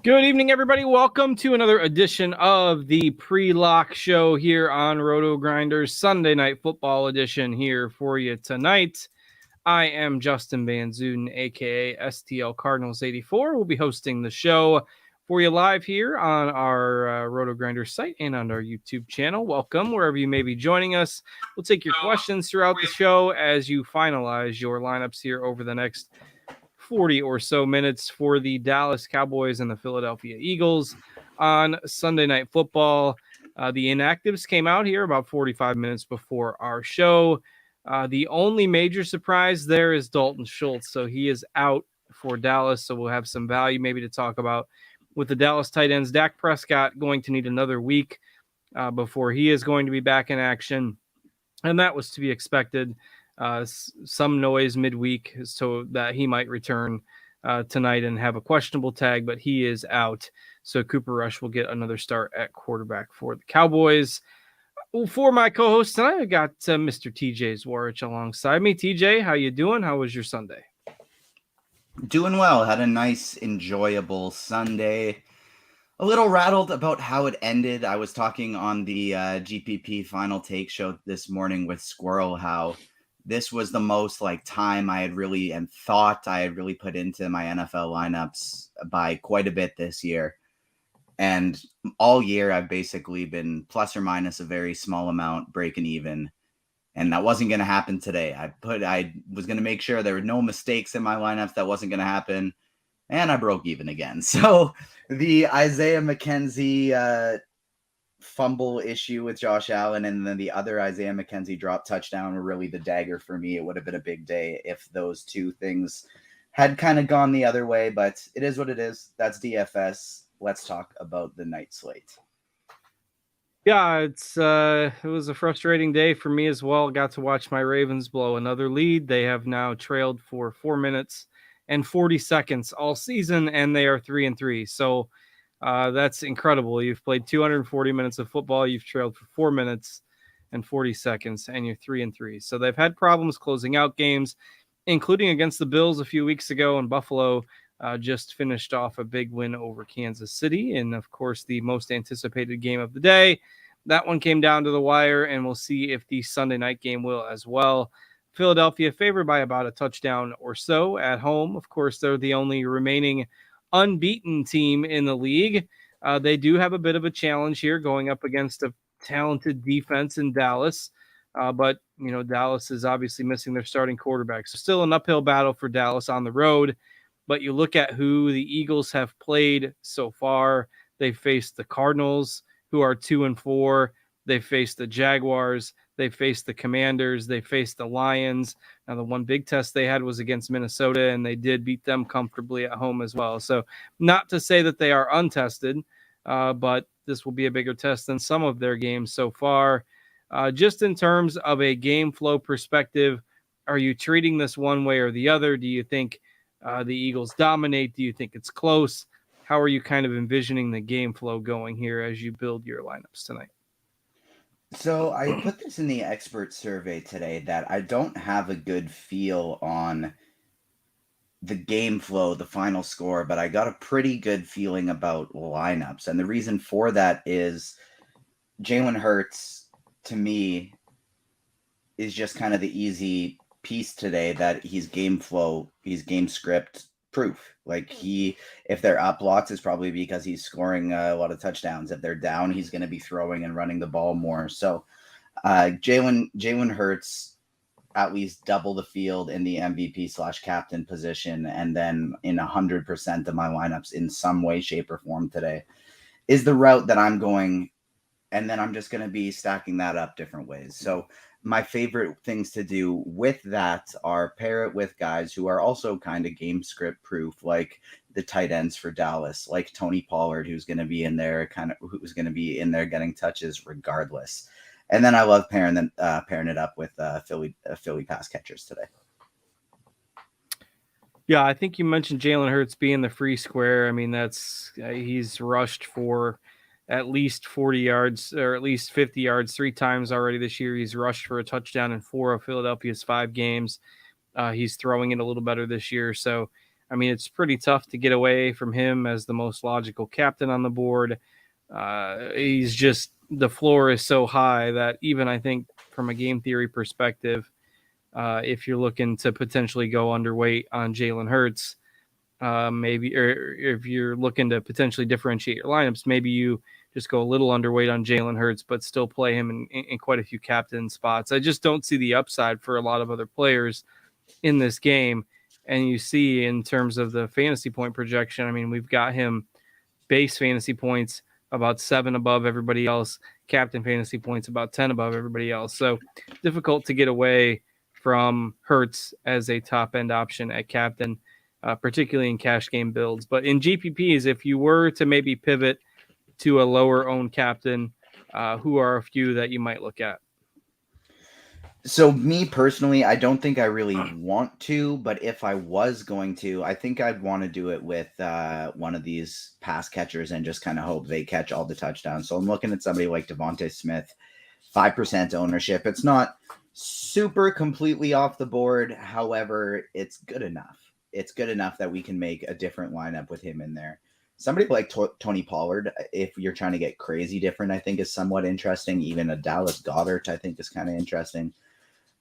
Good evening, everybody. Welcome to another edition of the pre-lock show here on RotoGrinders, Sunday Night Football edition here for you tonight. I am Justin Van Zuiden, a.k.a. STL Cardinals 84. We'll be hosting the show for you live here on our RotoGrinders site and on our YouTube channel. Welcome wherever you may be joining us. We'll take your questions throughout the show as you finalize your lineups here over the next 40 or so minutes for the Dallas Cowboys and the Philadelphia Eagles on Sunday Night Football. The inactives came out here about 45 minutes before our show. The only major surprise there is Dalton Schultz. So he is out for Dallas. So we'll have some value maybe to talk about with the Dallas tight ends. Dak Prescott going to need another week before he is going to be back in action. And that was to be expected. Some noise midweek so that he might return tonight and have a questionable tag, but he is out. So Cooper Rush will get another start at quarterback for the Cowboys. For my co-host tonight, I got Mr. TJ Zwarych alongside me. TJ, how you doing? How was your Sunday? Doing well. Had a nice, enjoyable Sunday. A little rattled about how it ended. I was talking on the GPP Final Take show this morning with Squirrel how this was the most time I had really and thought I had really put into my NFL lineups by quite a bit this year. And all year I've basically been plus or minus a very small amount, breaking even. And that wasn't going to happen today. I was going to make sure there were no mistakes in my lineups. That wasn't going to happen. And I broke even again. So the Isaiah McKenzie fumble issue with Josh Allen and then the other Isaiah McKenzie drop touchdown were really the dagger for me. It would have been a big day if those two things had kind of gone the other way, but it is what it is. That's DFS. Let's talk about the night slate. Yeah, it was a frustrating day for me as well. Got to watch my Ravens blow another lead. They have now trailed for 4 minutes and 40 seconds all season, and they are 3-3. So that's incredible. You've played 240 minutes of football. You've trailed for 4 minutes and 40 seconds, and you're 3-3. So they've had problems closing out games, including against the Bills a few weeks ago, and Buffalo just finished off a big win over Kansas City. And, of course, the most anticipated game of the day. That one came down to the wire, and we'll see if the Sunday night game will as well. Philadelphia favored by about a touchdown or so at home. Of course, they're the only remaining unbeaten team in the league. They do have a bit of a challenge here going up against a talented defense in Dallas. But, Dallas is obviously missing their starting quarterback. So still an uphill battle for Dallas on the road. But you look at who the Eagles have played so far. They faced the Cardinals, who are 2-4. They faced the Jaguars. They faced the Commanders. They faced the Lions. Now, the one big test they had was against Minnesota, and they did beat them comfortably at home as well. So not to say that they are untested, but this will be a bigger test than some of their games so far. Just in terms of a game flow perspective, are you treating this one way or the other? Do you think the Eagles dominate? Do you think it's close? How are you kind of envisioning the game flow going here as you build your lineups tonight? So I put this in the expert survey today that I don't have a good feel on the game flow, the final score, but I got a pretty good feeling about lineups. And the reason for that is Jalen Hurts, to me, is just kind of the easy piece today that he's game flow, he's game script proof. If they're up lots, it's probably because he's scoring a lot of touchdowns. If they're down, he's going to be throwing and running the ball more. So Jalen Hurts at least double the field in the MVP/captain position, and then in 100% of my lineups in some way, shape, or form today is the route that I'm going, and then I'm just going to be stacking that up different ways. So my favorite things to do with that are pair it with guys who are also kind of game script proof, like the tight ends for Dallas, like Tony Pollard, who's going to be in there getting touches regardless. And then I love pairing it up with Philly pass catchers today. Yeah, I think you mentioned Jalen Hurts being the free square. I mean, he's rushed for at least 40 yards or at least 50 yards 3 times already this year. He's rushed for a touchdown in 4 of Philadelphia's 5 games. He's throwing it a little better this year. So I mean, it's pretty tough to get away from him as the most logical captain on the board. He's just, the floor is so high that even I think from a game theory perspective, if you're looking to potentially go underweight on Jalen Hurts, maybe, or if you're looking to potentially differentiate your lineups, maybe you just go a little underweight on Jalen Hurts, but still play him in quite a few captain spots. I just don't see the upside for a lot of other players in this game. And you see in terms of the fantasy point projection, I mean, we've got him base fantasy points about 7 above everybody else, captain fantasy points about 10 above everybody else. So difficult to get away from Hurts as a top end option at captain, particularly in cash game builds. But in GPPs, if you were to maybe pivot to a lower owned captain, who are a few that you might look at? So me personally, I don't think I really want to, but if I was going to, I think I'd want to do it with one of these pass catchers and just kind of hope they catch all the touchdowns. So I'm looking at somebody like Devontae Smith, 5% ownership. It's not super completely off the board. However, it's good enough. It's good enough that we can make a different lineup with him in there. Somebody like Tony Pollard, if you're trying to get crazy different, I think is somewhat interesting. Even a Dallas Goedert, I think, is kind of interesting.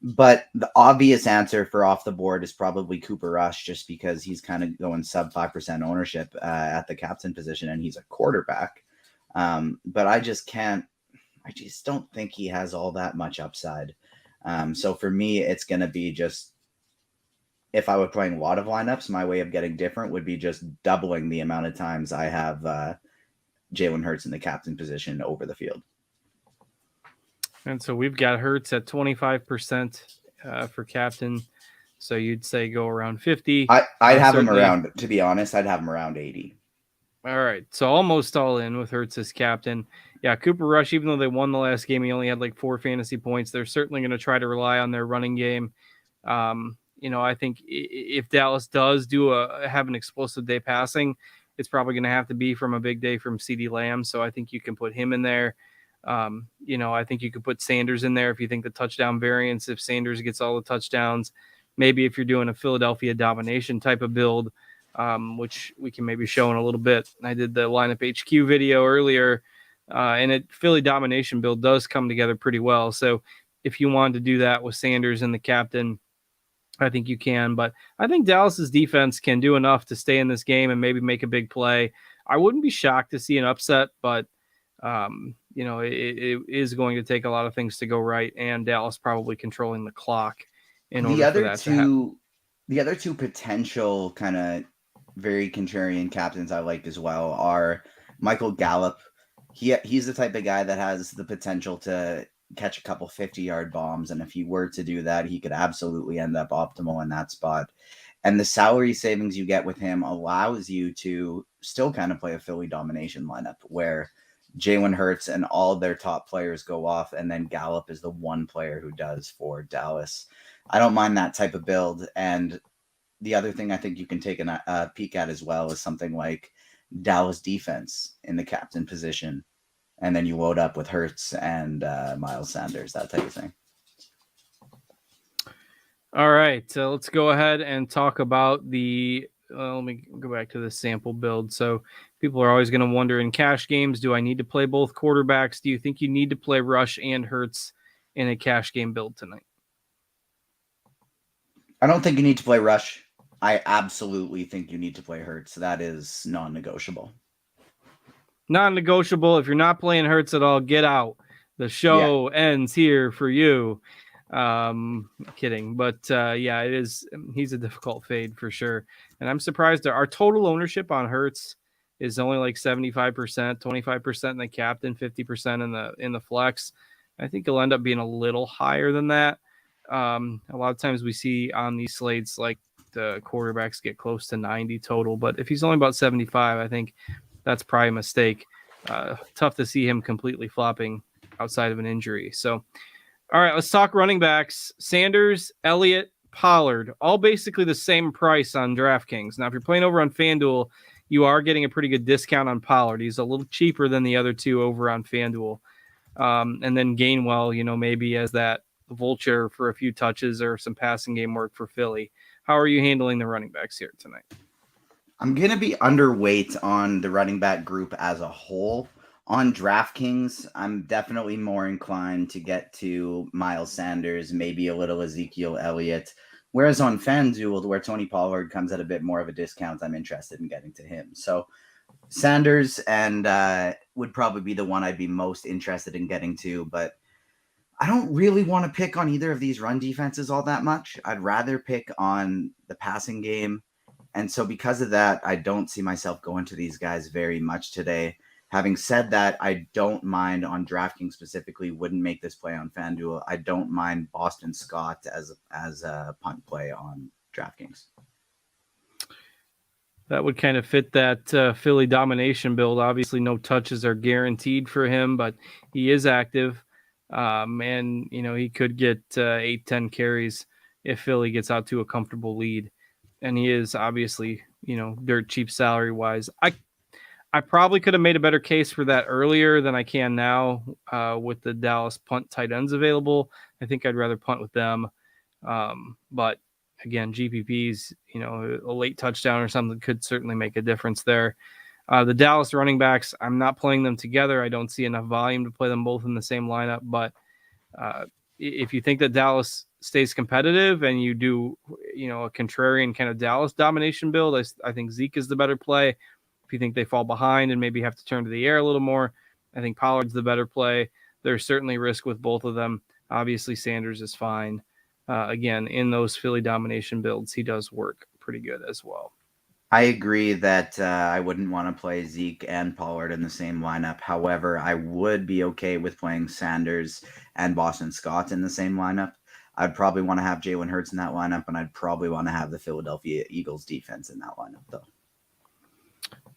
But the obvious answer for off the board is probably Cooper Rush, just because he's kind of going sub 5% ownership at the captain position, and he's a quarterback. But I just don't think he has all that much upside. So for me, it's going to be just, if I were playing a lot of lineups, my way of getting different would be just doubling the amount of times I have Jalen Hurts in the captain position over the field. And so we've got Hurts at 25% for captain. So you'd say go around 50. I'd have him around, to be honest, I'd have him around 80. All right. So almost all in with Hurts as captain. Yeah, Cooper Rush, even though they won the last game, he only had like 4 fantasy points. They're certainly going to try to rely on their running game. I think if Dallas does have an explosive day passing, it's probably going to have to be from a big day from CeeDee Lamb. So I think you can put him in there. I think you could put Sanders in there if you think the touchdown variance, if Sanders gets all the touchdowns, maybe if you're doing a Philadelphia domination type of build, which we can maybe show in a little bit. I did the lineup HQ video earlier, and Philly domination build does come together pretty well. So if you wanted to do that with Sanders and the captain, I think you can. But I think Dallas's defense can do enough to stay in this game and maybe make a big play. I wouldn't be shocked to see an upset, but it is going to take a lot of things to go right, and Dallas probably controlling the clock in order for that to happen. The other two potential kind of very contrarian captains I like as well are Michael Gallup. He's the type of guy that has the potential to catch a couple 50-yard bombs, and if he were to do that, he could absolutely end up optimal in that spot. And the salary savings you get with him allows you to still kind of play a Philly domination lineup where Jalen Hurts and all their top players go off, and then Gallup is the one player who does for Dallas. I don't mind that type of build. And the other thing I think you can take a peek at as well is something like Dallas defense in the captain position. And then you load up with Hurts and Miles Sanders, that type of thing. All right, so let's go ahead and talk about let me go back to the sample build. So people are always going to wonder in cash games, do I need to play both quarterbacks? Do you think you need to play Rush and Hurts in a cash game build tonight? I don't think you need to play Rush. I absolutely think you need to play Hurts. That is non-negotiable. Non-negotiable. If you're not playing Hurts at all, get out. The show ends here for you. Kidding, but it is. He's a difficult fade for sure, and I'm surprised that our total ownership on Hurts is only like 75%, 25% in the captain, 50% in the flex. I think it'll end up being a little higher than that. A lot of times we see on these slates like the quarterbacks get close to 90 total, but if he's only about 75, I think that's probably a mistake. Tough to see him completely flopping outside of an injury. So, all right, let's talk running backs. Sanders, Elliott, Pollard, all basically the same price on DraftKings. Now, if you're playing over on FanDuel, you are getting a pretty good discount on Pollard. He's a little cheaper than the other two over on FanDuel. And then Gainwell, maybe as that vulture for a few touches or some passing game work for Philly. How are you handling the running backs here tonight? I'm going to be underweight on the running back group as a whole. On DraftKings, I'm definitely more inclined to get to Miles Sanders, maybe a little Ezekiel Elliott. Whereas on FanDuel, where Tony Pollard comes at a bit more of a discount, I'm interested in getting to him. So Sanders and would probably be the one I'd be most interested in getting to, but I don't really want to pick on either of these run defenses all that much. I'd rather pick on the passing game. And so because of that, I don't see myself going to these guys very much today. Having said that, I don't mind on DraftKings specifically, wouldn't make this play on FanDuel. I don't mind Boston Scott as a punt play on DraftKings. That would kind of fit that Philly domination build. Obviously, no touches are guaranteed for him, but he is active. And, he could get 8-10 carries if Philly gets out to a comfortable lead. And he is obviously, dirt cheap salary-wise. I probably could have made a better case for that earlier than I can now with the Dallas punt tight ends available. I think I'd rather punt with them. But again, GPPs, a late touchdown or something could certainly make a difference there. The Dallas running backs, I'm not playing them together. I don't see enough volume to play them both in the same lineup. But if you think that Dallas stays competitive and you do, a contrarian kind of Dallas domination build, I think Zeke is the better play. If you think they fall behind and maybe have to turn to the air a little more, I think Pollard's the better play. There's certainly risk with both of them. Obviously, Sanders is fine. Again, in those Philly domination builds, he does work pretty good as well. I agree that I wouldn't want to play Zeke and Pollard in the same lineup. However, I would be okay with playing Sanders and Boston Scott in the same lineup. I'd probably want to have Jalen Hurts in that lineup, and I'd probably want to have the Philadelphia Eagles defense in that lineup, though.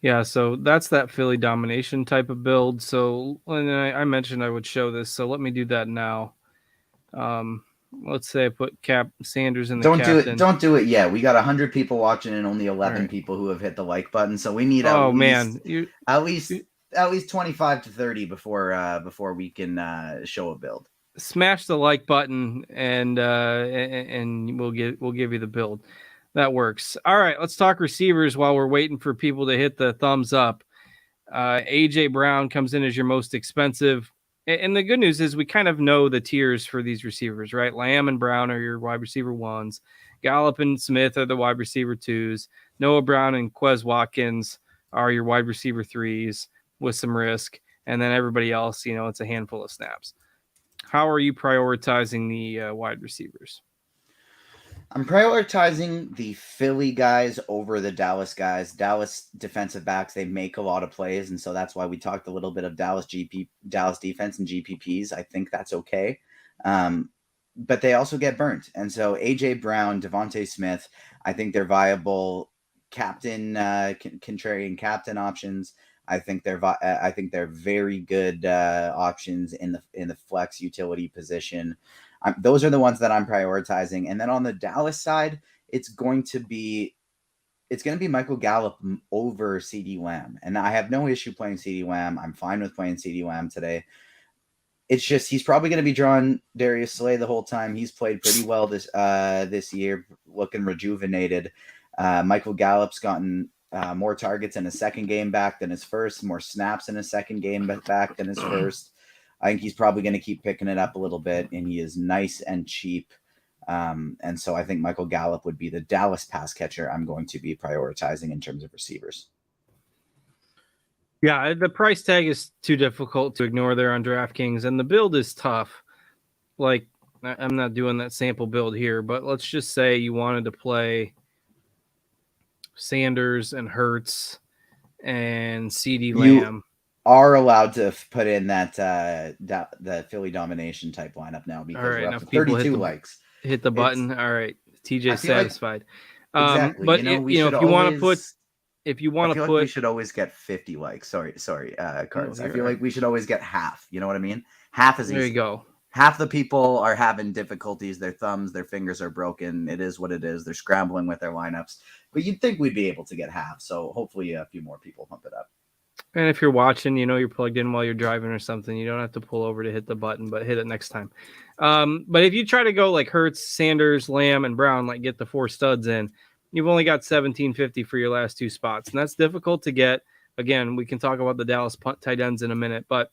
Yeah, so that's that Philly domination type of build. So and I mentioned I would show this, so let me do that now. Let's say I put Cap Sanders in the captain. Don't do it yet. We got 100 people watching and only 11 people who have hit the like button. So we need at least 25 to 30 before we can show a build. Smash the like button and we'll give you the build. That works. All right, let's talk receivers while we're waiting for people to hit the thumbs up. AJ Brown comes in as your most expensive. And the good news is we kind of know the tiers for these receivers, right? Lamb and Brown are your wide receiver ones. Gallup and Smith are the wide receiver twos. Noah Brown and Quez Watkins are your wide receiver threes with some risk. And then everybody else, it's a handful of snaps. How are you prioritizing the wide receivers? I'm prioritizing the Philly guys over the Dallas guys. Dallas defensive backs, they make a lot of plays, and so that's why we talked a little bit of Dallas defense and GPPs. I think that's okay. But they also get burnt. And so AJ Brown, Devontae Smith, I think they're viable contrarian captain options. I think they're very good options in the flex utility position. Those are the ones that I'm prioritizing. And then on the Dallas side, it's going to be Michael Gallup over CeeDee Lamb. And I have no issue playing CeeDee Lamb. I'm fine with playing CeeDee Lamb today. It's just he's probably going to be drawing Darius Slay the whole time. He's played pretty well this year, looking rejuvenated. Michael Gallup's gotten more targets in his second game back than his first, more snaps in his second game back than his first. I think he's probably going to keep picking it up a little bit, and he is nice and cheap. And so I think Michael Gallup would be the Dallas pass catcher I'm going to be prioritizing in terms of receivers. Yeah, the price tag is too difficult to ignore there on DraftKings, and the build is tough. Like, I'm not doing that sample build here, but let's just say you wanted to play Sanders and Hurts and CeeDee Lamb. Are allowed to put in that the Philly domination type lineup now because we're up to 32 likes. Hit the button. All right, TJ's satisfied. Exactly. But if you want to put, we should always get 50 likes. Sorry, Cards. I feel like we should always get half. You know what I mean? Half is easy. There you go. Half the people are having difficulties. Their thumbs, their fingers are broken. It is what it is. They're scrambling with their lineups. But you'd think we'd be able to get half. So hopefully a few more people pump it up. And if you're watching, you're plugged in while you're driving or something, you don't have to pull over to hit the button, but hit it next time. But if you try to go like Hurts, Sanders, Lamb, and Brown, like get the four studs in, you've only got $17.50 for your last two spots, and that's difficult to get. Again, we can talk about the Dallas tight ends in a minute, but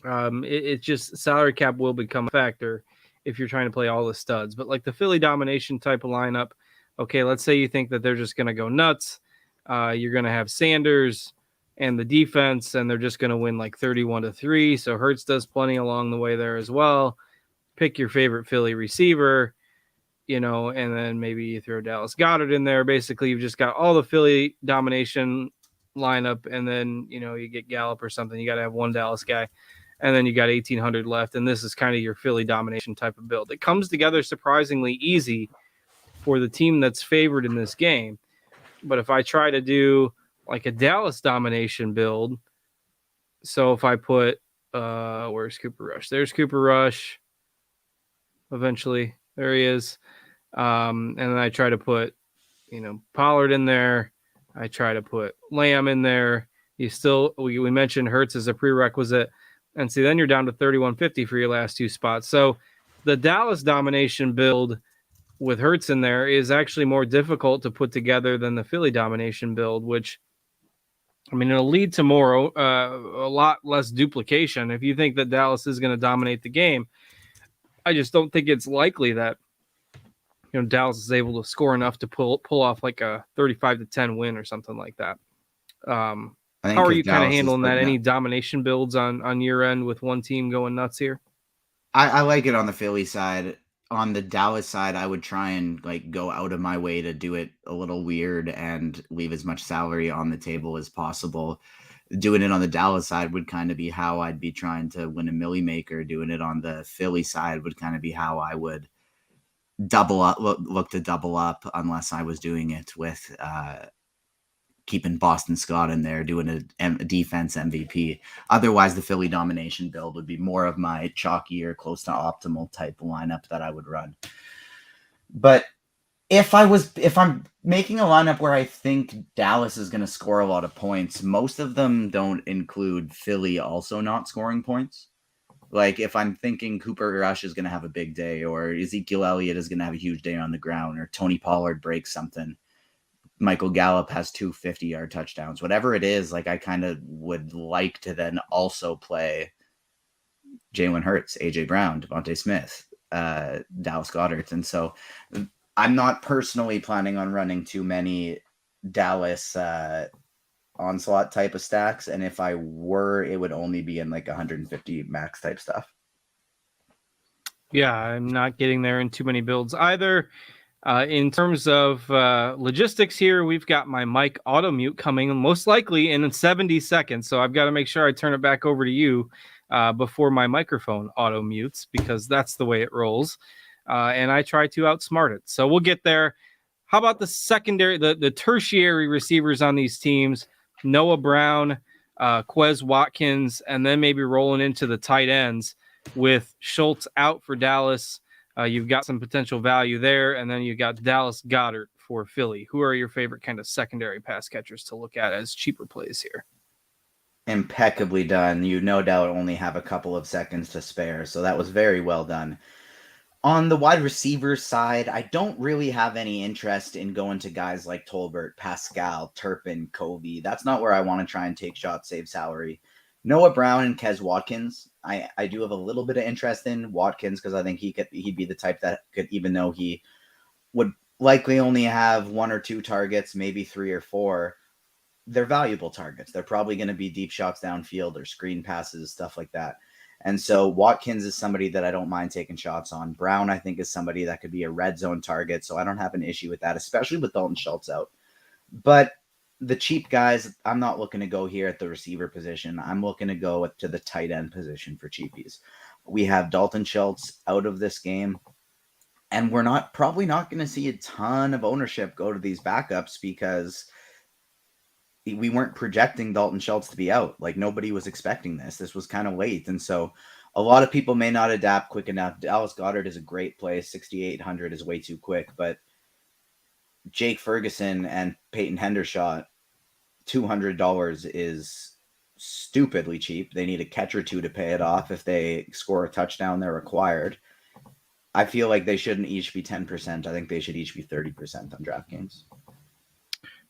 it's just salary cap will become a factor if you're trying to play all the studs. But like the Philly domination type of lineup, okay, let's say you think that they're just going to go nuts. You're going to have Sanders and the defense, and they're just going to win like 31-3. So Hurts does plenty along the way there as well. Pick your favorite Philly receiver, and then maybe you throw Dallas Goedert in there. Basically, you've just got all the Philly domination lineup, and then, you get Gallup or something. You got to have one Dallas guy. And then you got 1,800 left, and this is kind of your Philly domination type of build. It comes together surprisingly easy for the team that's favored in this game. But if I try to do like a Dallas domination build, so if I put, where's Cooper Rush? There's Cooper Rush. Eventually, there he is. And then I try to put, Pollard in there. I try to put Lamb in there. We mentioned Hurts as a prerequisite. And see, then you're down to 31.50 for your last two spots. So the Dallas domination build with Hurts in there is actually more difficult to put together than the Philly domination build, which, it'll lead to more, a lot less duplication. If you think that Dallas is going to dominate the game, I just don't think it's likely that, Dallas is able to score enough to pull off like a 35-10 win or something like that. How are you kind of handling that? Any domination builds on your end with one team going nuts here? I like it on the Philly side. On the Dallas side, I would try and go out of my way to do it a little weird and leave as much salary on the table as possible. Doing it on the Dallas side would kind of be how I'd be trying to win a milli maker. Doing it on the Philly side would kind of be how I would double up, look to double up, unless I was doing it with keeping Boston Scott in there, doing a defense MVP. Otherwise, the Philly domination build would be more of my chalkier, close to optimal type lineup that I would run. But if I'm making a lineup where I think Dallas is going to score a lot of points, most of them don't include Philly also not scoring points. Like if I'm thinking Cooper Rush is going to have a big day, or Ezekiel Elliott is going to have a huge day on the ground, or Tony Pollard breaks something, Michael Gallup has 2 50-yard touchdowns, whatever it is, I kind of would like to then also play Jalen Hurts, AJ Brown, Devontae Smith, Dallas Goedert. And so I'm not personally planning on running too many Dallas onslaught type of stacks. And if I were, it would only be in 150 max type stuff. Yeah, I'm not getting there in too many builds either. In terms of logistics here, we've got my mic auto mute coming most likely in 70 seconds. So I've got to make sure I turn it back over to you before my microphone auto mutes, because that's the way it rolls. And I try to outsmart it. So we'll get there. How about the secondary, the tertiary receivers on these teams? Noah Brown, Quez Watkins, and then maybe rolling into the tight ends with Schultz out for Dallas. You've got some potential value there, and then you've got Dallas Goedert for Philly. Who are your favorite kind of secondary pass catchers to look at as cheaper plays here? Impeccably done. You no doubt only have a couple of seconds to spare, so that was very well done. On the wide receiver side, I don't really have any interest in going to guys like Tolbert, Pascal, Turpin, Covey. That's not where I want to try and take shots, save salary. Noah Brown and Quez Watkins, I do have a little bit of interest in Watkins because I think he'd be the type that could, even though he would likely only have 1 or 2 targets, maybe 3 or 4, they're valuable targets. They're probably going to be deep shots downfield or screen passes, stuff like that. And so Watkins is somebody that I don't mind taking shots on. Brown, I think, is somebody that could be a red zone target, so I don't have an issue with that, especially with Dalton Schultz out. But the cheap guys, I'm not looking to go here at the receiver position. I'm looking to go to the tight end position for cheapies. We have Dalton Schultz out of this game, and we're probably not going to see a ton of ownership go to these backups because we weren't projecting Dalton Schultz to be out. Nobody was expecting this. This was kind of late. And so a lot of people may not adapt quick enough. Dallas Goedert is a great play. 6,800 is way too quick, but Jake Ferguson and Peyton Hendershot, $200 is stupidly cheap. They need a catch or two to pay it off. If they score a touchdown, they're required. I feel like they shouldn't each be 10%. I think they should each be 30% on DraftKings.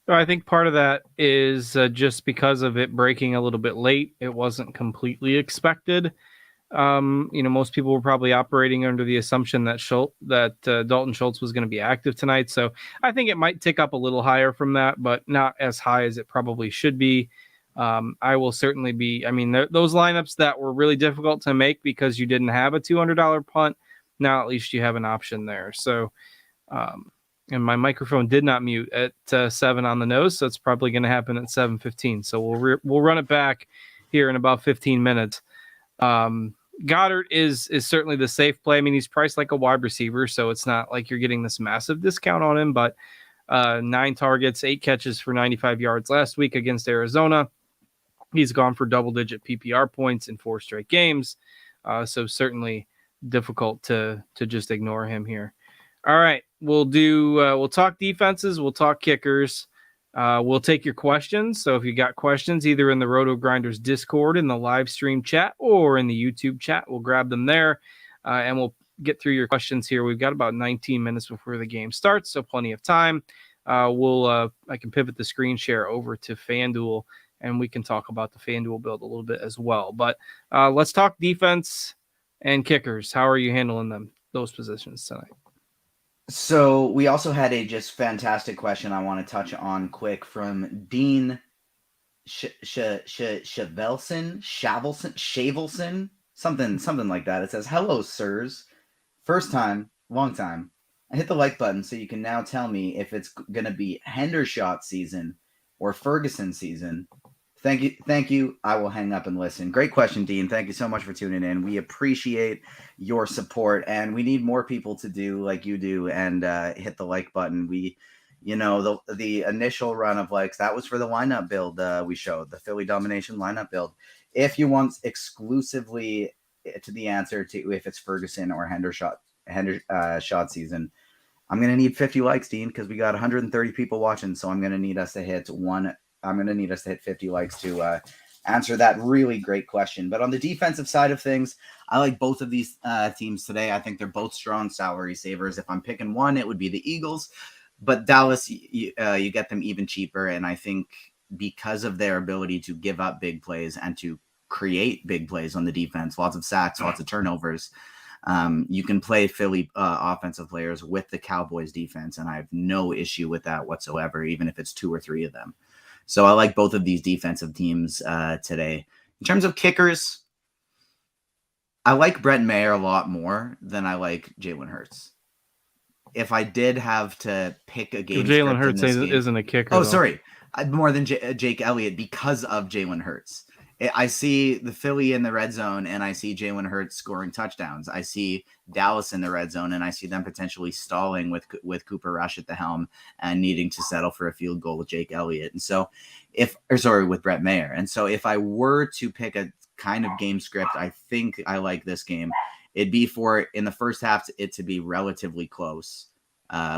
I think part of that is just because of it breaking a little bit late. It wasn't completely expected. Most people were probably operating under the assumption that Dalton Schultz was going to be active tonight. So I think it might tick up a little higher from that, but not as high as it probably should be. I will certainly be. Those lineups that were really difficult to make because you didn't have a $200 punt. Now at least you have an option there. So, and my microphone did not mute at 7 on the nose, so it's probably going to happen at 7:15. So we'll run it back here in about 15 minutes. Goddard is certainly the safe play. I mean, he's priced like a wide receiver, so it's not like you're getting this massive discount on him, but 9 targets, 8 catches for 95 yards last week against Arizona. He's gone for double-digit PPR points in 4 straight games, so certainly difficult to just ignore him here. All right, we'll talk defenses, we'll talk kickers. We'll take your questions. So if you got questions, either in the RotoGrinders Discord, in the live stream chat, or in the YouTube chat, we'll grab them there, and we'll get through your questions here. We've got about 19 minutes before the game starts, so plenty of time. I can pivot the screen share over to FanDuel, and we can talk about the FanDuel build a little bit as well. But let's talk defense and kickers. How are you handling those positions tonight? So we also had a just fantastic question I want to touch on quick from Dean Shavelson, something like that. It says, "Hello, sirs. First time, long time. I hit the like button so you can now tell me if it's going to be Hendershot season or Ferguson season. Thank you. I will hang up and listen." Great question, Dean. Thank you so much for tuning in. We appreciate your support, and we need more people to do like you do and hit the like button. The initial run of likes, that was for the lineup build we showed, the Philly domination lineup build. If you want exclusively to the answer to if it's Ferguson or Hendershot season, I'm going to need 50 likes, Dean, because we got 130 people watching, so I'm going to need us to hit 50 likes to answer that really great question. But on the defensive side of things, I like both of these teams today. I think they're both strong salary savers. If I'm picking one, it would be the Eagles. But Dallas, you get them even cheaper. And I think because of their ability to give up big plays and to create big plays on the defense, lots of sacks, lots of turnovers, you can play Philly offensive players with the Cowboys defense. And I have no issue with that whatsoever, even if it's 2 or 3 of them. So I like both of these defensive teams today. In terms of kickers, I like Brett Maher a lot more than I like Jalen Hurts. If I did have to pick a game, Jalen Hurts isn't a kicker. Oh, sorry, more than Jake Elliott because of Jalen Hurts. I see the Philly in the red zone, and I see Jalen Hurts scoring touchdowns. I see Dallas in the red zone, and I see them potentially stalling with Cooper Rush at the helm and needing to settle for a field goal with Jake Elliott. And so, with Brett Maher. And so, if I were to pick a kind of game script, I think I like this game. It'd be for in the first half it to be relatively close.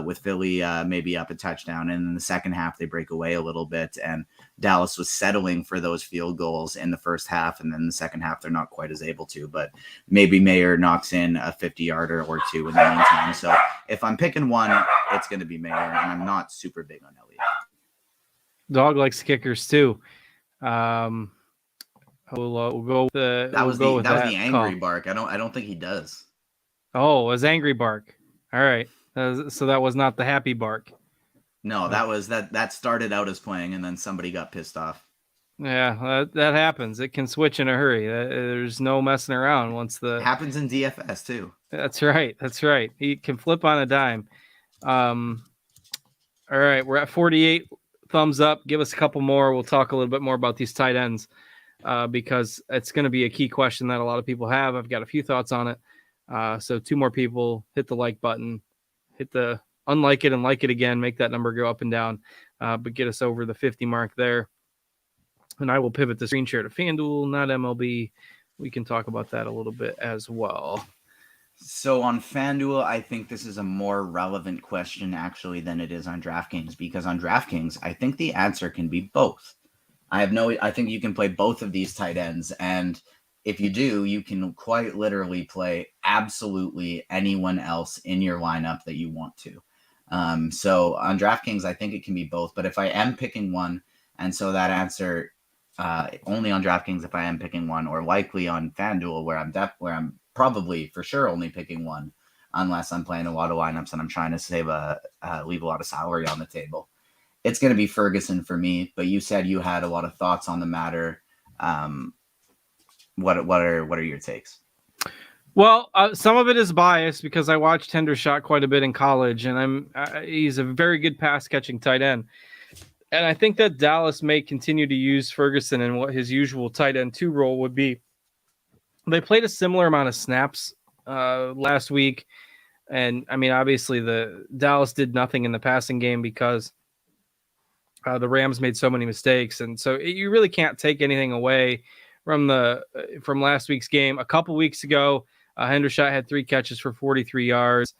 With Philly maybe up a touchdown, and in the second half they break away a little bit, and Dallas was settling for those field goals in the first half, and then the second half they're not quite as able to, but maybe Mayer knocks in a 50-yarder or 2 in the meantime. So if I'm picking one, it's going to be Mayer, and I'm not super big on Elliott. Dog likes kickers too. We'll go with the that was the angry bark. I don't think he does. Oh, it was angry bark. All right. So that was not the happy bark. No, that started out as playing, and then somebody got pissed off. Yeah, that happens. It can switch in a hurry. There's no messing around once the happens in DFS too. That's right. He can flip on a dime. All right, we're at 48 thumbs up. Give us a couple more. We'll talk a little bit more about these tight ends because it's going to be a key question that a lot of people have. I've got a few thoughts on it. So 2 more people, hit the like button. Hit the unlike it and like it again. Make that number go up and down, but get us over the 50 mark there. And I will pivot the screen share to FanDuel, not MLB. We can talk about that a little bit as well. So on FanDuel, I think this is a more relevant question actually than it is on DraftKings, because on DraftKings, I think the answer can be both. I think you can play both of these tight ends, and if you do, you can quite literally play absolutely anyone else in your lineup that you want to. So on DraftKings, I think it can be both. But if I am picking one, and so that answer only on DraftKings if I am picking one, or likely on FanDuel where I'm probably for sure only picking one, unless I'm playing a lot of lineups and I'm trying to leave a lot of salary on the table. It's going to be Ferguson for me. But you said you had a lot of thoughts on the matter. What are your takes? Well, some of it is biased because I watched Hendershot quite a bit in college, and he's a very good pass catching tight end. And I think that Dallas may continue to use Ferguson in what his usual tight end 2 role would be. They played a similar amount of snaps last week. And I mean, obviously the Dallas did nothing in the passing game because the Rams made so many mistakes. And so you really can't take anything away from last week's game. A couple weeks ago, Hendershot had 3 catches for 43 yards.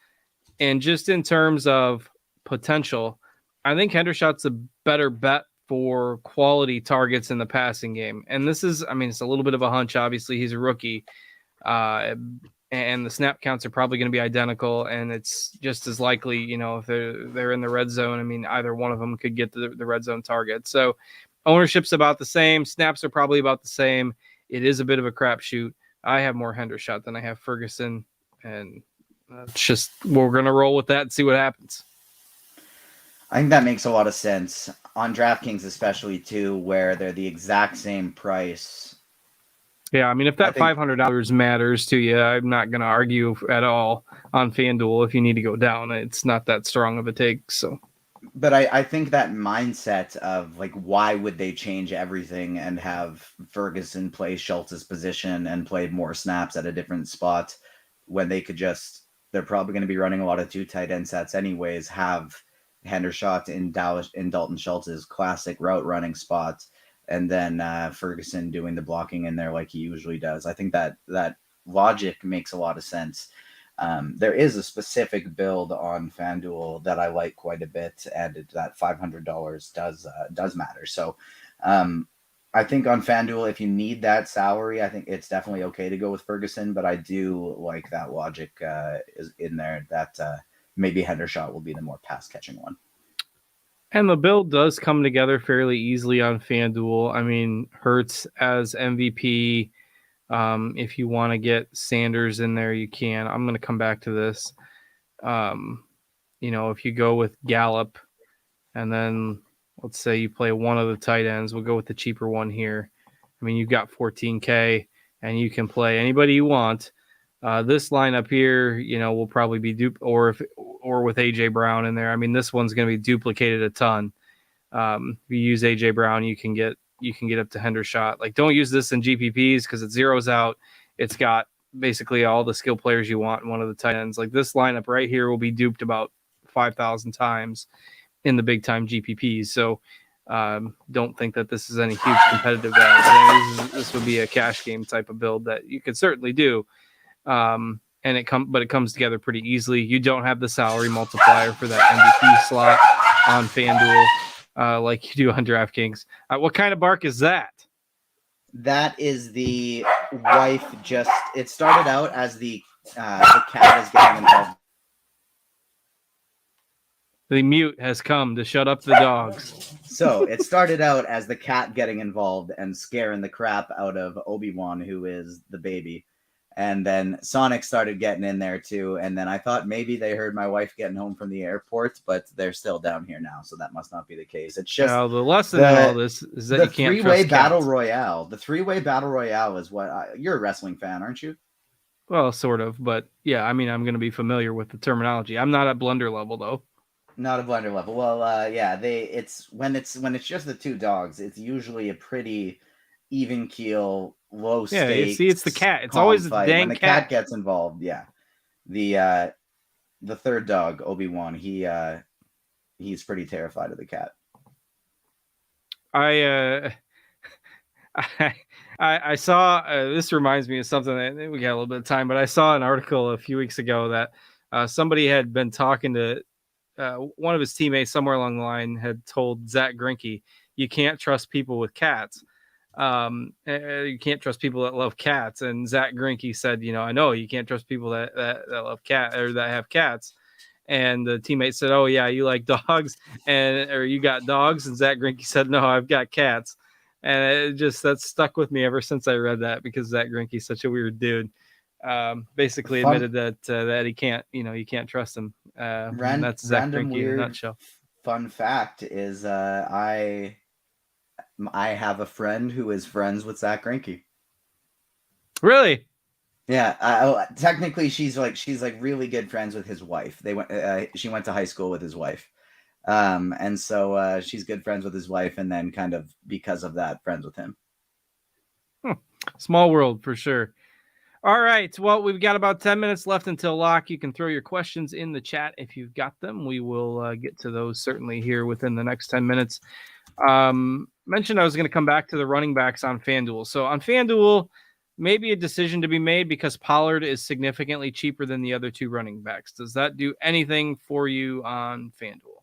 And just in terms of potential, I think Hendershot's a better bet for quality targets in the passing game. And this is, I mean, it's a little bit of a hunch. Obviously, he's a rookie. And the snap counts are probably going to be identical. And it's just as likely, you know, if they're in the red zone, I mean, either one of them could get the red zone target. So ownership's about the same. Snaps are probably about the same. It is a bit of a crapshoot. I have more Hendershot than I have Ferguson. And it's just, we're going to roll with that and see what happens. I think that makes a lot of sense on DraftKings, especially too, where they're the exact same price. Yeah, I mean, if that $500 matters to you, I'm not going to argue at all on FanDuel. If you need to go down, it's not that strong of a take. So, but I think that mindset of like, why would they change everything and have Ferguson play Schultz's position and play more snaps at a different spot when they could just, they're probably going to be running a lot of 2 tight end sets anyways, have Hendershot in Dalton Schultz's classic route running spot, and then Ferguson doing the blocking in there like he usually does. I think that logic makes a lot of sense. There is a specific build on FanDuel that I like quite a bit, and that $500 does matter. So I think on FanDuel, if you need that salary, I think it's definitely okay to go with Ferguson, but I do like that logic is in there that maybe Hendershot will be the more pass-catching one. And the build does come together fairly easily on FanDuel. I mean, Hurts as MVP. If you want to get Sanders in there, you can. I'm going to come back to this. You know, if you go with Gallup, and then let's say you play one of the tight ends, we'll go with the cheaper one here. I mean, you've got 14K, and you can play anybody you want. This lineup here, you know, will probably be or with AJ Brown in there. I mean, this one's going to be duplicated a ton. If you use AJ Brown, you can get up to Hendershot. Like, don't use this in GPPs because it zeroes out. It's got basically all the skill players you want in one of the tight ends. Like, this lineup right here will be duped about 5,000 times in the big time GPPs. So don't think that this is any huge competitive edge. This would be a cash game type of build that you could certainly do. And it comes together pretty easily. You don't have the salary multiplier for that MVP slot on FanDuel like you do on DraftKings. What kind of bark is that? That is the wife. It started out as the cat is getting involved. The mute has come to shut up the dogs. So it started out as the cat getting involved and scaring the crap out of Obi-Wan, who is the baby. And then Sonic started getting in there too. And then I thought maybe they heard my wife getting home from the airport, but they're still down here now. So that must not be the case. It's just the lesson in all this is that you can't trust three-way battle cats. royale. The 3-way battle royale is what you're a wrestling fan, aren't you? Well, sort of, but yeah, I mean, I'm going to be familiar with the terminology. I'm not at blender level though. Not a blender level. Well, yeah, it's when it's just the 2 dogs, it's usually a pretty even keel, low stakes. Yeah, see, it's the cat. It's always the dang when the cat gets involved. Yeah, the 3rd dog, Obi-Wan, he's pretty terrified of the cat. I saw this reminds me of something that we got a little bit of time, but I saw an article a few weeks ago that somebody had been talking to one of his teammates somewhere along the line had told Zach Greinke, you can't trust people with cats. You can't trust people that love cats. And Zach Greinke said, I know you can't trust people that love cat or that have cats. And the teammate said, "Oh yeah, you like dogs, or you got dogs?" And Zach Greinke said, "No, I've got cats." And that stuck with me ever since I read that, because Zach Greinke is such a weird dude. Basically admitted that he can't, you can't trust him. And that's Zach Greinke in a nutshell. Fun fact is, I have a friend who is friends with Zach Greinke. Really? Yeah, technically she's like really good friends with his wife. She went to high school with his wife, and so she's good friends with his wife, and then kind of because of that, friends with him. Small world for sure. All right, well, we've got about 10 minutes left until lock. You can throw your questions in the chat if you've got them. We will get to those certainly here within the next 10 minutes. Mentioned I was going to come back to the running backs on FanDuel. So on FanDuel, maybe a decision to be made because Pollard is significantly cheaper than the other two running backs. Does that do anything for you on FanDuel?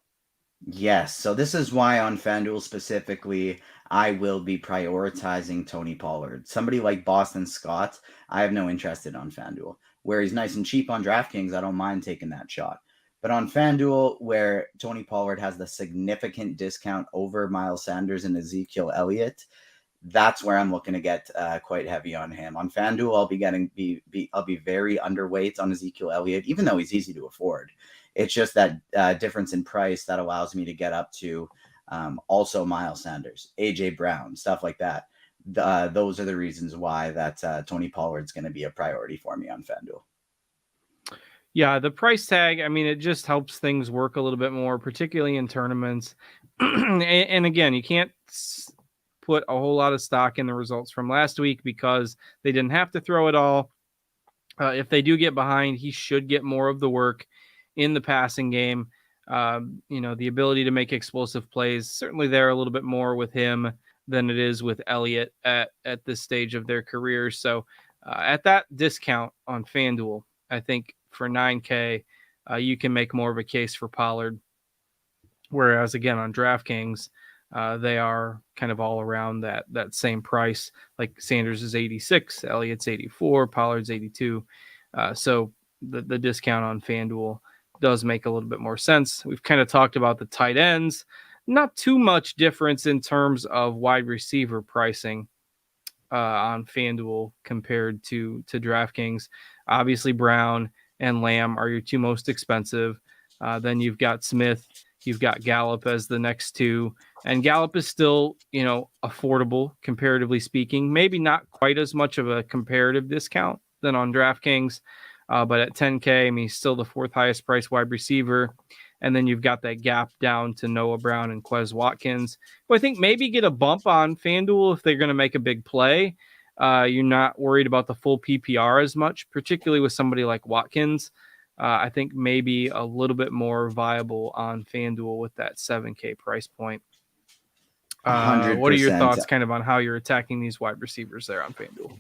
Yes. So this is why on FanDuel specifically, I will be prioritizing Tony Pollard. Somebody like Boston Scott, I have no interest in on FanDuel. Where he's nice and cheap on DraftKings, I don't mind taking that shot. But on FanDuel, where Tony Pollard has the significant discount over Miles Sanders and Ezekiel Elliott, that's where I'm looking to get quite heavy on him. On FanDuel, I'll be very underweight on Ezekiel Elliott, even though he's easy to afford. It's just that difference in price that allows me to get up to also Miles Sanders, AJ Brown, stuff like that. Those are the reasons why that Tony Pollard's going to be a priority for me on FanDuel. Yeah, the price tag, I mean, it just helps things work a little bit more, particularly in tournaments. and again, you can't put a whole lot of stock in the results from last week because they didn't have to throw it all. If they do get behind, he should get more of the work in the passing game. The ability to make explosive plays, certainly there a little bit more with him than it is with Elliott at this stage of their career. So at that discount on FanDuel, I think for $9K, you can make more of a case for Pollard. Whereas again, on DraftKings, they are kind of all around that same price. Like Sanders is 86, Elliott's 84, Pollard's 82. So the discount on FanDuel does make a little bit more sense. We've kind of talked about the tight ends. Not too much difference in terms of wide receiver pricing on FanDuel compared to DraftKings. Obviously, Brown and Lamb are your two most expensive. Then you've got Smith. You've got Gallup as the next two. And Gallup is still, affordable, comparatively speaking. Maybe not quite as much of a comparative discount than on DraftKings. But at $10K, I mean, he's still the fourth highest priced wide receiver. And then you've got that gap down to Noah Brown and Quez Watkins, who I think maybe get a bump on FanDuel if they're going to make a big play. You're not worried about the full PPR as much, particularly with somebody like Watkins. I think maybe a little bit more viable on FanDuel with that $7K price point. 100%. What are your thoughts kind of on how you're attacking these wide receivers there on FanDuel?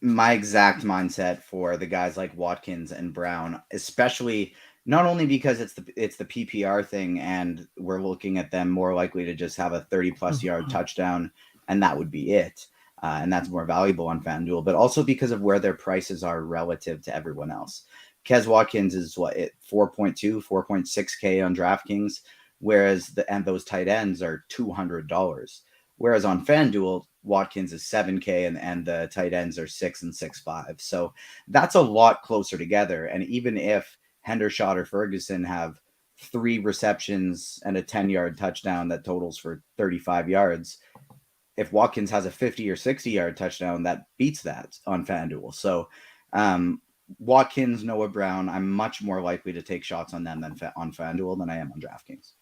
My exact mindset for the guys like Watkins and Brown, especially not only because it's the PPR thing and we're looking at them more likely to just have a 30-plus yard touchdown, and that would be it. And that's more valuable on FanDuel, but also because of where their prices are relative to everyone else. Quez Watkins is 4.2, 4.6K on DraftKings, whereas those tight ends are $200. Whereas on FanDuel, Watkins is 7K and the tight ends are 6 and 6.5. So that's a lot closer together. And even if Hendershot or Ferguson have 3 receptions and a 10-yard touchdown that totals for 35 yards, if Watkins has a 50 or 60-yard touchdown, that beats that on FanDuel. So Watkins, Noah Brown, I'm much more likely to take shots on them than on FanDuel than I am on DraftKings.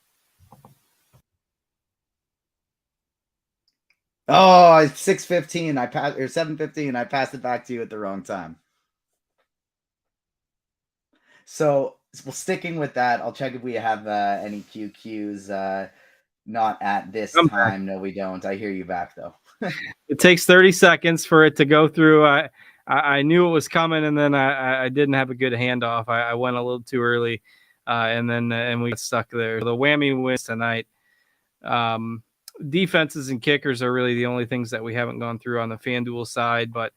Oh, it's 6:15. I passed, or 7:15. I passed it back to you at the wrong time. So, well, sticking with that, I'll check if we have any QQs. Not at this time. No, we don't. I hear you back though. It takes 30 seconds for it to go through. I knew it was coming, and then I didn't have a good handoff. I went a little too early, and we got stuck there. The whammy wins tonight. defenses and kickers are really the only things that we haven't gone through on the FanDuel side, but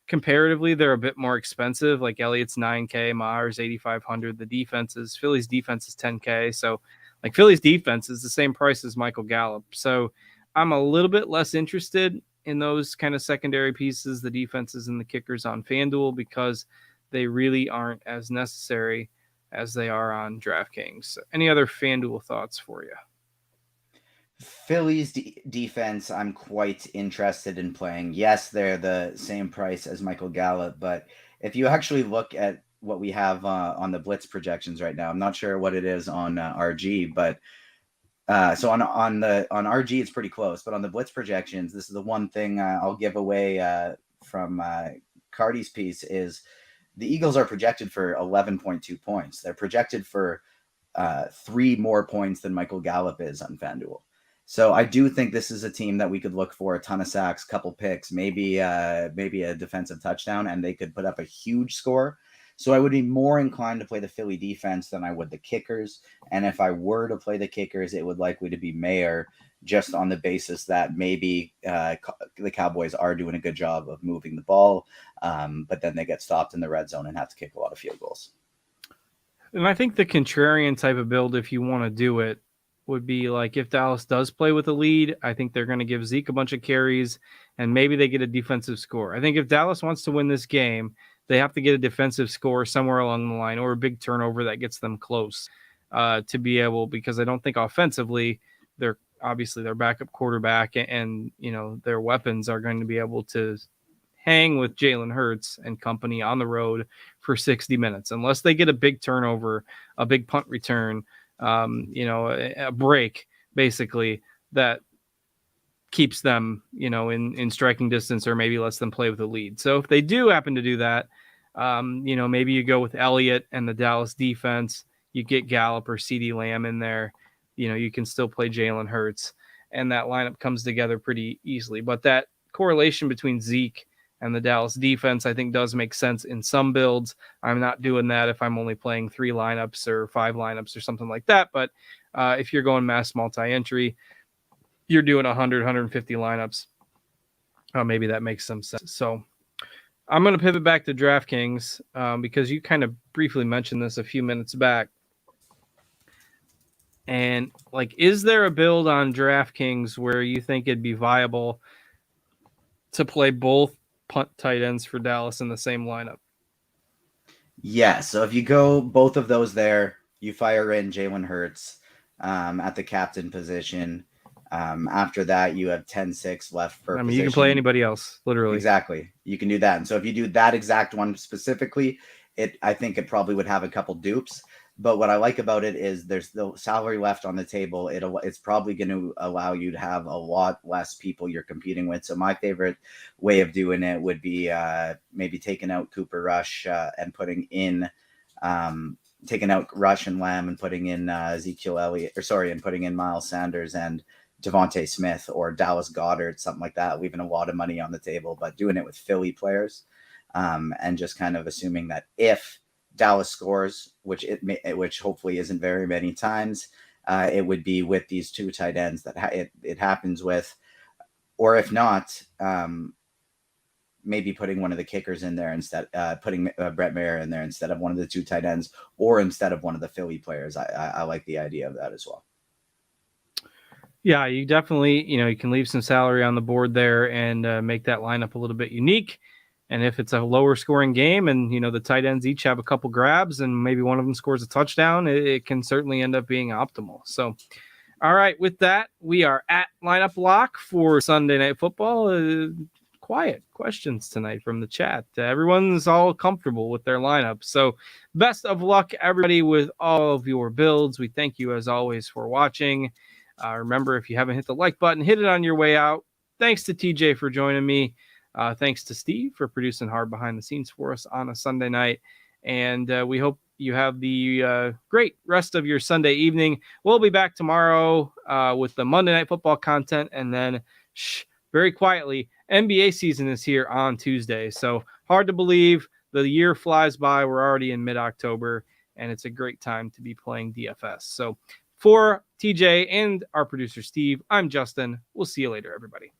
comparatively, they're a bit more expensive. Like Elliott's $9K, Maher's $8,500. The defenses, Philly's defense is $10K. So, like Philly's defense is the same price as Michael Gallup. So, I'm a little bit less interested in those kind of secondary pieces, the defenses and the kickers on FanDuel, because they really aren't as necessary as they are on DraftKings. Any other FanDuel thoughts for you? Philly's defense, I'm quite interested in playing. Yes, they're the same price as Michael Gallup, but if you actually look at what we have on the blitz projections right now, I'm not sure what it is on RG, but so on RG it's pretty close. But on the blitz projections, this is the one thing I'll give away from Cardi's piece is the Eagles are projected for 11.2 points. They're projected for 3 more points than Michael Gallup is on FanDuel. So I do think this is a team that we could look for a ton of sacks, couple picks, maybe a defensive touchdown, and they could put up a huge score. So I would be more inclined to play the Philly defense than I would the kickers. And if I were to play the kickers, it would likely to be Mayer, just on the basis that maybe the Cowboys are doing a good job of moving the ball, but then they get stopped in the red zone and have to kick a lot of field goals. And I think the contrarian type of build, if you want to do it, would be like if Dallas does play with a lead, I think they're going to give Zeke a bunch of carries and maybe they get a defensive score. I think if Dallas wants to win this game, they have to get a defensive score somewhere along the line or a big turnover that gets them close to be able, because I don't think offensively they're obviously their backup quarterback and their weapons are going to be able to hang with Jalen Hurts and company on the road for 60 minutes, unless they get a big turnover, a big punt return, a break basically that keeps them, in striking distance or maybe lets them play with a lead. So if they do happen to do that, maybe you go with Elliott and the Dallas defense, you get Gallup or CeeDee Lamb in there, you can still play Jalen Hurts and that lineup comes together pretty easily. But that correlation between Zeke and the Dallas defense, I think, does make sense in some builds. I'm not doing that if I'm only playing 3 lineups or 5 lineups or something like that. But if you're going mass multi-entry, you're doing 100, 150 lineups. Maybe that makes some sense. So I'm going to pivot back to DraftKings because you kind of briefly mentioned this a few minutes back. And is there a build on DraftKings where you think it'd be viable to play both punt tight ends for Dallas in the same lineup? Yeah, so if you go both of those there, you fire in Jalen Hurts at the captain position. After that, you have 10-6 left per position. You can play anybody else, literally. Exactly. You can do that. And so if you do that exact one specifically, I think it probably would have a couple dupes. But what I like about it is there's the salary left on the table. It's probably going to allow you to have a lot less people you're competing with. So my favorite way of doing it would be maybe taking out Cooper Rush and putting in taking out Rush and Lamb and putting in Ezekiel Elliott, and putting in Miles Sanders and Devontae Smith or Dallas Goedert, something like that, leaving a lot of money on the table, but doing it with Philly players and just kind of assuming that if Dallas scores, which hopefully isn't very many times, it would be with these 2 tight ends that it happens with, or if not, maybe putting one of the kickers in there instead, putting Brett Mayer in there instead of one of the 2 tight ends, or instead of one of the Philly players. I like the idea of that as well. Yeah, you definitely, you can leave some salary on the board there and make that lineup a little bit unique. And if it's a lower scoring game and, the tight ends each have a couple grabs and maybe one of them scores a touchdown, it can certainly end up being optimal. So, all right, with that, we are at lineup lock for Sunday Night Football. Quiet questions tonight from the chat. Everyone's all comfortable with their lineup. So best of luck, everybody, with all of your builds. We thank you, as always, for watching. Remember, if you haven't hit the like button, hit it on your way out. Thanks to TJ for joining me. Thanks to Steve for producing hard behind the scenes for us on a Sunday night. And we hope you have the great rest of your Sunday evening. We'll be back tomorrow with the Monday Night Football content. And then, very quietly, NBA season is here on Tuesday. So hard to believe. The year flies by. We're already in mid-October, and it's a great time to be playing DFS. So For TJ and our producer, Steve, I'm Justin. We'll see you later, everybody.